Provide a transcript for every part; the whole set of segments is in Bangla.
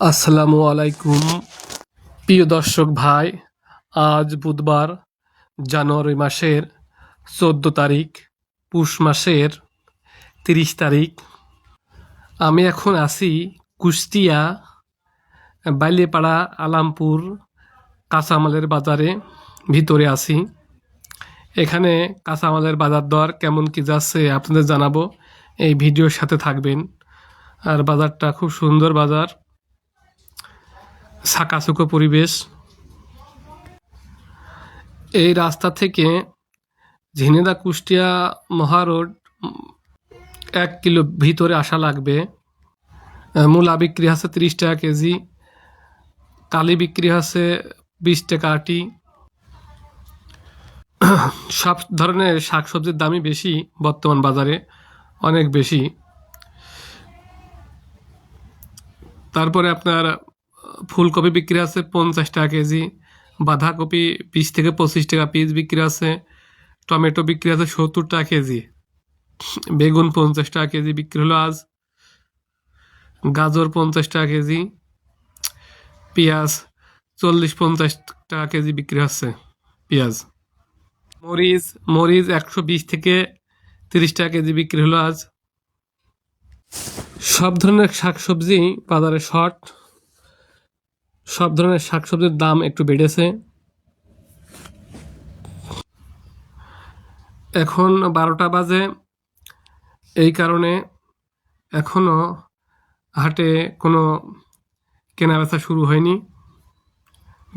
আসসালামু আলাইকুম প্রিয় দর্শক ভাই, আজ বুধবার জানুয়ারি মাসের 14 তারিখ, পুষ মাসের 30 তারিখ। আমি এখন আছি কুষ্টিয়া বাইলেপাড়া আলামপুর কাঁচামালের বাজারে ভিতরে আছি। এখানে কাঁচামালের বাজার দর কেমন কি যাচ্ছে আপনাদের জানাবো, এই ভিডিওর সাথে থাকবেন। আর বাজারটা খুব সুন্দর বাজার, সাকাসুকো পরিবেশ। এই রাস্তা থেকে ঝিনেদা কুষ্টিয়া মহারোড 1 কিলো ভিতরে আসা লাগবে। মূলা বিক্রি আছে 30 টাকা কেজি, কালি বিক্রি আছে 20 টাকা আটি। সব ধরনের শাকসবজির দামই বেশি বর্তমান বাজারে, অনেক বেশি। তারপরে আপনার ফুলকপি বিক্রি আছে 50 টাকা কেজি, বাঁধাকপি 20 থেকে 25 টাকা পিস বিক্রি আছে, টমেটো বিক্রি আছে 70 টাকা কেজি, বেগুন 50 টাকা কেজি বিক্রি হলো আজ, গাজর 50 টাকা কেজি, পেঁয়াজ 40-50 টাকা কেজি বিক্রি হচ্ছে পেঁয়াজ। মরিচ 120 থেকে 30 টাকা কেজি বিক্রি হলো আজ। সব ধরনের শাকসবজি বাজারে শর্ট, সব ধরনের শাকসবজির দাম একটু বেড়েছে। এখন 12টা বাজে, এই কারণে এখনও হাটে কোনো কেনাবেচা শুরু হয়নি।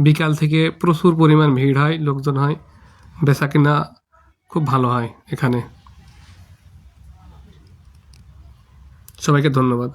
বিকাল থেকে প্রচুর পরিমাণ ভিড় হয়, লোকজন হয়, বেচা কেনা খুব ভালো হয় এখানে। সবাইকে ধন্যবাদ।